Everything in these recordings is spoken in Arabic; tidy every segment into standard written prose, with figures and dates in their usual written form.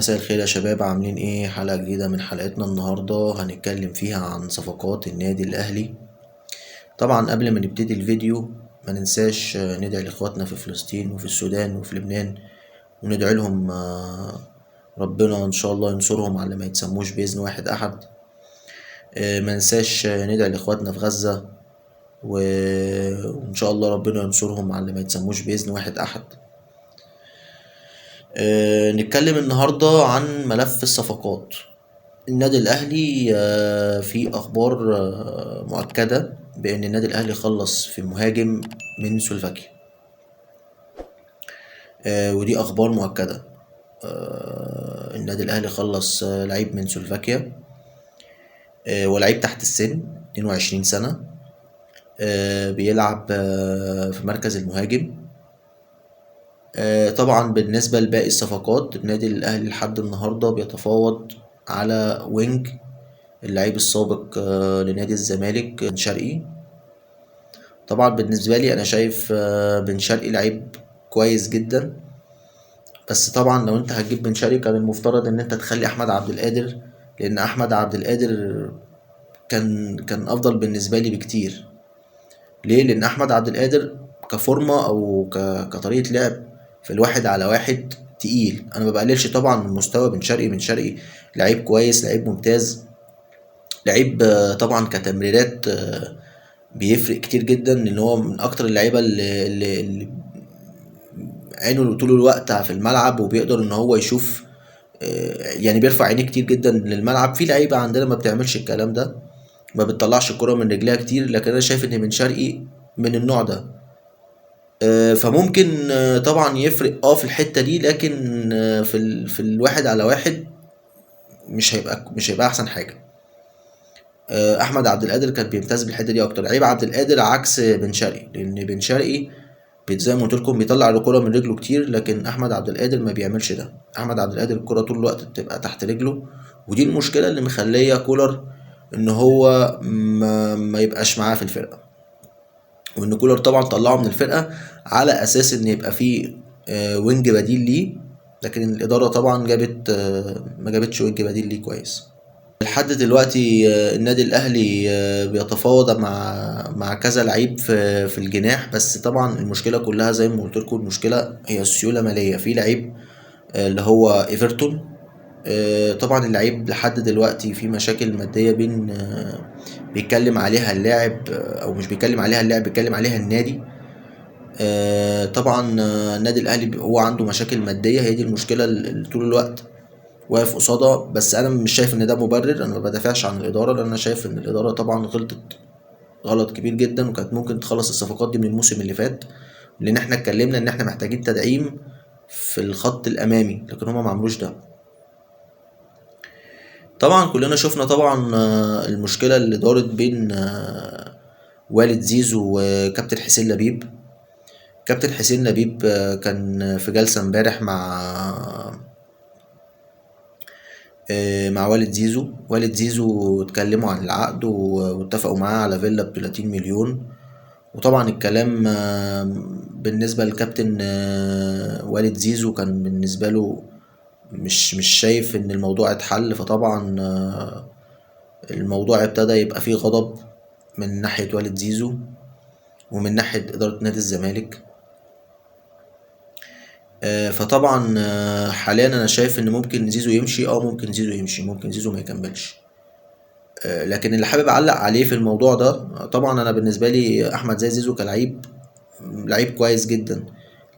مساء الخير يا شباب، عاملين ايه؟ حلقة جديدة من حلقتنا النهاردة هنتكلم فيها عن صفقات النادي الأهلي. طبعا قبل ما نبتدي الفيديو ما ننساش ندعي لإخواتنا في فلسطين وفي السودان وفي لبنان، وندعي لهم ربنا إن شاء الله ينصرهم على ما يتسموش بإذن واحد أحد. ما ننساش ندعي لإخواتنا في غزة وإن شاء الله ربنا ينصرهم على ما يتسموش بإذن واحد أحد. نتكلم النهاردة عن ملف الصفقات. النادي الأهلي في أخبار مؤكدة بأن النادي الأهلي خلص في مهاجم من سلوفاكيا، ودي أخبار مؤكدة. النادي الأهلي خلص لعيب من سلوفاكيا، ولعيب تحت السن 22 سنة، بيلعب في مركز المهاجم. طبعا بالنسبة لباقي الصفقات، النادي الأهلي لحد النهاردة بيتفاوض على وينج اللعيب السابق لنادي الزمالك بن شرقي. طبعا بالنسبة لي أنا شايف بن شرقي لعيب كويس جدا، بس طبعا لو انت هتجيب بن شرقي كان المفترض ان انت تخلي أحمد عبد القادر، لأن أحمد عبد القادر كان أفضل بالنسبة لي بكتير. ليه؟ لأن أحمد عبد القادر كفورمة أو كطريقة لعب في الواحد على واحد تقيل. أنا ما بقللش طبعا من مستوى بن شرقي. بن شرقي لعيب كويس، لعيب ممتاز، لعيب طبعا كتمريرات بيفرق كتير جدا، لان هو من اكتر اللعيبه اللي عينه طول الوقت في الملعب، وبيقدر ان هو يشوف، يعني بيرفع عينيه كتير جدا للملعب. في لعيبه عندنا ما بتعملش الكلام ده، ما بتطلعش الكرة من رجليها كتير، لكن انا شايف ان بن شرقي من النوع ده. فممكن طبعا يفرق في الحته دي، لكن في الواحد على واحد مش هيبقى احسن حاجه. احمد عبد القادر كان بيمتاز بالحته دي اكتر. لعيب عبد القادر عكس بن شرقي، لان بن شرقي زي ما قلت لكم بيطلع الكرة من رجله كتير، لكن احمد عبد القادر ما بيعملش ده. احمد عبد القادر الكرة طول الوقت بتبقى تحت رجله، ودي المشكلة اللي مخلية كولر ان هو ما يبقاش معاه في الفرقة. وان كولر طبعا طلعه من الفرقة على اساس ان يبقى فيه وينج بديل ليه، لكن الادارة طبعا ما جابتش وينج بديل ليه كويس. لحد دلوقتي النادي الاهلي بيتفاوض مع كذا لعيب في الجناح، بس طبعا المشكله كلها زي ما قلت لكم، المشكله هي السيوله ماليه. في لعيب اللي هو ايفرتون، طبعا اللعيب لحد دلوقتي في مشاكل ماديه بين بيتكلم عليها اللاعب، او مش بيتكلم عليها اللاعب، بيتكلم عليها النادي. طبعا النادي الاهلي هو عنده مشاكل ماديه، هي دي المشكله اللي طول الوقت واقف قصادها. بس انا مش شايف ان ده مبرر، انا ما بدافعش عن الاداره، لان انا شايف ان الاداره طبعا غلطت غلط كبير جدا، وكانت ممكن تخلص الصفقات دي من الموسم اللي فات، لان احنا اتكلمنا ان احنا محتاجين تدعيم في الخط الامامي، لكن هما ما عملوش ده. طبعا كلنا شفنا طبعا المشكله اللي دارت بين والد زيزو وكابتن حسين لبيب. كابتن حسين لبيب كان في جلسه امبارح مع والد زيزو اتكلموا عن العقد واتفقوا معاه على فيلا ب30 مليون. وطبعا الكلام بالنسبة للكابتن والد زيزو كان بالنسبة له مش شايف ان الموضوع اتحل. فطبعا الموضوع ابتدى يبقى فيه غضب من ناحية والد زيزو ومن ناحية إدارة نادي الزمالك. فطبعا حاليا انا شايف ان ممكن زيزو يمشي، ممكن زيزو يمشي، ممكن زيزو ما يكملش. لكن اللي حابب اعلق عليه في الموضوع ده، طبعا انا بالنسبه لي احمد زي زيزو كلاعب لعيب كويس جدا،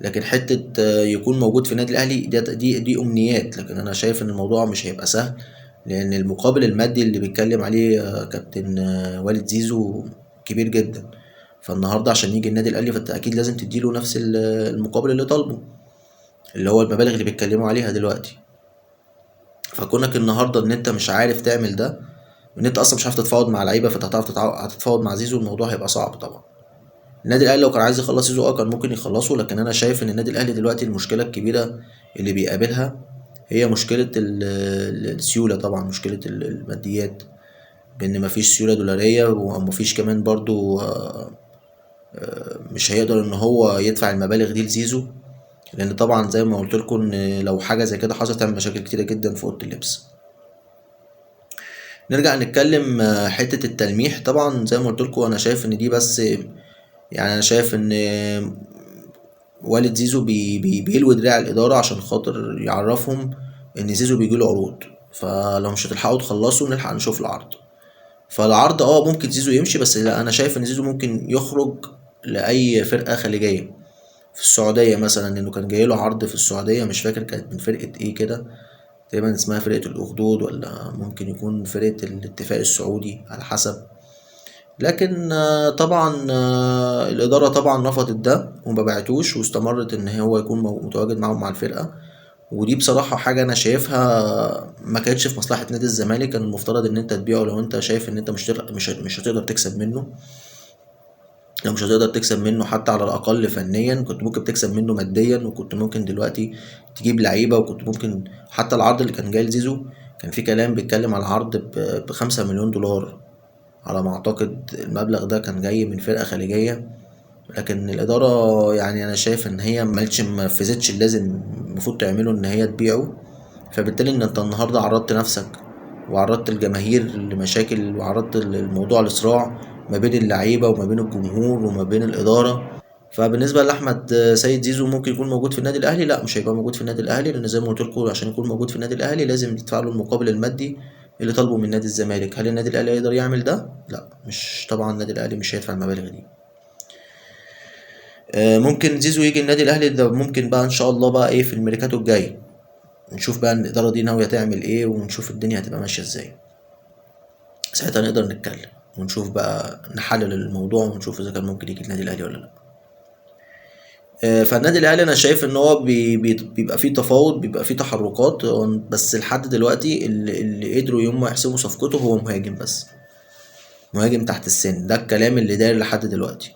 لكن حته يكون موجود في النادي الاهلي دي امنيات. لكن انا شايف ان الموضوع مش هيبقى سهل، لان المقابل المادي اللي بيتكلم عليه كابتن والد زيزو كبير جدا. فالنهارده عشان يجي النادي الاهلي فانت اكيد لازم تديله نفس المقابل اللي طالبه، اللي هو المبالغ اللي بيتكلموا عليها دلوقتي. فكونك النهارده ان انت مش عارف تعمل ده، وان انت اصلا مش عارف تتفاوض مع لعيبه، فانت هتتفاوض مع زيزو، الموضوع هيبقى صعب طبعا. النادي الاهلي لو كان عايز يخلص زيزو كان ممكن يخلصه، لكن انا شايف ان النادي الاهلي دلوقتي المشكله الكبيره اللي بيقابلها هي مشكله السيوله. طبعا مشكله الماديات، بان مفيش سيوله دولاريه، ومفيش كمان برضو مش هيقدر ان هو يدفع المبالغ دي لزيزو. لان طبعا زي ما قلت لكم ان لو حاجه زي كده حصلت تعمل مشاكل كتيره جدا في اوضه اللبس. نرجع نتكلم حته التلميح. طبعا زي ما قلت لكم انا شايف ان دي بس، يعني انا شايف ان والد زيزو بيلوي دراع الاداره عشان خاطر يعرفهم ان زيزو بيجيله عروض، فلو مش هتلحقوا تخلصوا نلحق نشوف العرض. فالعرض ممكن زيزو يمشي، بس لا، انا شايف ان زيزو ممكن يخرج لاي فرقه خليجيه في السعوديه مثلا، لانه كان جاي له عرض في السعوديه، مش فاكر كانت من فرقه ايه كده، تقريبا اسمها فرقه الاخدود ولا ممكن يكون فرقه الاتفاق السعودي على حسب. لكن طبعا الاداره طبعا رفضت ده وما باعتوش، واستمرت ان هو يكون متواجد معاهم مع الفرقه. ودي بصراحة حاجة أنا شايفها ما كانتش في مصلحة نادي الزمالك. كان المفترض إن أنت تبيعه لو أنت شايف إن أنت مش هتقدر تكسب منه. لو مش هتقدر تكسب منه حتى على الأقل فنيا، كنت ممكن تكسب منه ماديا، وكنت ممكن دلوقتي تجيب لعيبة، وكنت ممكن حتى العرض اللي كان جاي لزيزو كان في كلام بيتكلم على العرض ب5 مليون دولار على ما أعتقد. المبلغ ده كان جاي من فرقة خليجية، لكن الإدارة يعني أنا شايف إن هي ما نفذتش اللازم المفروض تعمله، إن هي تبيعه. فبالتالي إن أنت النهاردة عرضت نفسك وعرضت الجماهير لمشاكل، وعرضت الموضوع لصراع ما بين اللعيبة وما بين الجمهور وما بين الإدارة. فبالنسبة لأحمد سيد زيزو ممكن يكون موجود في النادي الأهلي؟ لا، مش هيبقى موجود في النادي الأهلي، لأن زي ما قلت لكم عشان يكون موجود في النادي الأهلي لازم يدفع له المقابل المادي اللي طالبه من نادي الزمالك. هل النادي الأهلي يقدر يعمل ده؟ لا، مش طبعا النادي الأهلي مش هيدفع المبالغ دي. ممكن زيزو يجي النادي الاهلي ده، ممكن بقى ان شاء الله بقى ايه في الميركاتو الجاي، نشوف بقى الاداره دي ناويه تعمل ايه، ونشوف الدنيا هتبقى ماشيه ازاي. ساعتها نقدر نتكلم ونشوف بقى، نحلل الموضوع ونشوف اذا كان ممكن يجي النادي الاهلي ولا لا. فالنادي الاهلي انا شايف ان هو بيبقى فيه تفاوض، بيبقى فيه تحركات، بس لحد دلوقتي اللي قدروا يوم ما يحسموا صفقته هو مهاجم بس، مهاجم تحت السن، ده الكلام اللي داير لحد دلوقتي.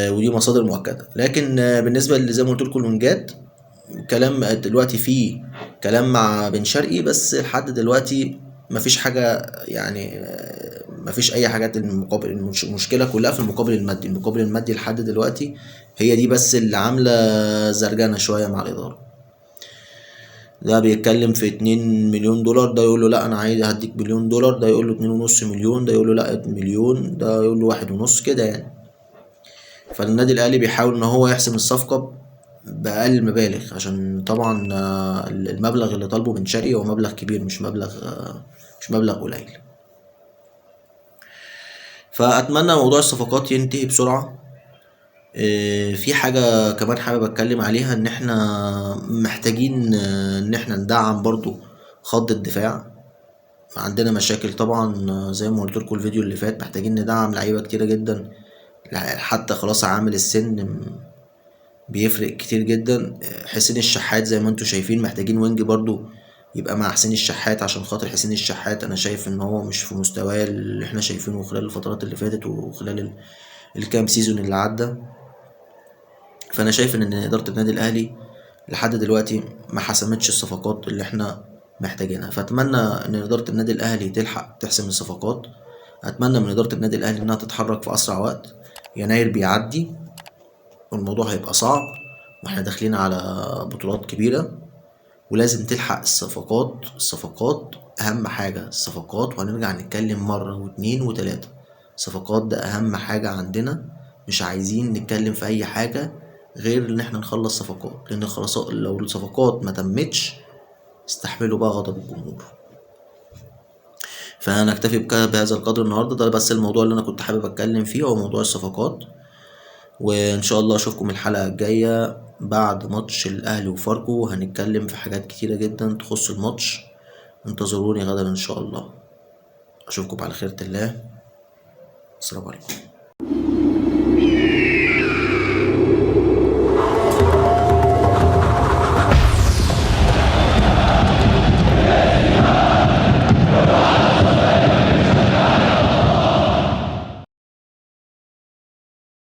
ودي مصادر مؤكده. لكن بالنسبه اللي زي ما قلت لكم الونجات، كلام دلوقتي فيه كلام مع بن شرقي، بس لحد دلوقتي مفيش حاجه يعني، مفيش اي حاجات. المقابل المشكله كلها في المقابل المادي. المقابل المادي لحد دلوقتي هي دي بس اللي عامله زرجنه شويه مع الاداره. ده بيتكلم في 2 مليون دولار، ده يقول له لا انا عايز هديك $1,000,000، ده يقول له 2.5 مليون، ده يقول له لا 1,000,000، ده يقول له 1.5 كده يعني. فالنادي الاهلي بيحاول ان هو يحسم الصفقه باقل مبالغ، عشان طبعا المبلغ اللي طالبه بن شرقي هو مبلغ كبير، مش مبلغ قليل. فاتمنى موضوع الصفقات ينتهي بسرعه. في حاجه كمان حابب اتكلم عليها، ان احنا محتاجين ان احنا ندعم برضو خط الدفاع. عندنا مشاكل طبعا، زي ما قلت لكم الفيديو اللي فات، محتاجين ندعم لعيبه كتيره جدا، حتى خلاص عامل السن بيفرق كتير جدا. حسين الشحات زي ما انتوا شايفين، محتاجين وينج برضو يبقى مع حسين الشحات، عشان خاطر حسين الشحات انا شايف ان هو مش في مستواه اللي احنا شايفينه خلال الفترات اللي فاتت وخلال الكام سيزون اللي عدى. فانا شايف ان ادارة النادي الاهلي لحد دلوقتي ما حسمتش الصفقات اللي احنا محتاجينها. فاتمنى ان ادارة النادي الاهلي تلحق تحسم الصفقات. اتمنى من ادارة النادي الاهلي انها تتحرك في اسرع وقت. يناير بيعدي والموضوع هيبقى صعب، واحنا داخلين على بطولات كبيرة، ولازم تلحق الصفقات اهم حاجة الصفقات. وهنرجع نتكلم مرة واتنين وتلاتة، الصفقات ده اهم حاجة عندنا. مش عايزين نتكلم في اي حاجة غير ان احنا نخلص صفقات، لان خلاص لو الصفقات ما تمتش استحملوا بقى غضب الجمهور. فانا اكتفي بهذا القدر النهارده. ده بس الموضوع اللي انا كنت حابب اتكلم فيه، هو موضوع الصفقات. وان شاء الله اشوفكم الحلقة الجاية بعد ماتش الاهلي وفاركو، هنتكلم في حاجات كتيرة جدا تخص الماتش. انتظروني غدا ان شاء الله. اشوفكم على خيرة الله. السلام عليكم.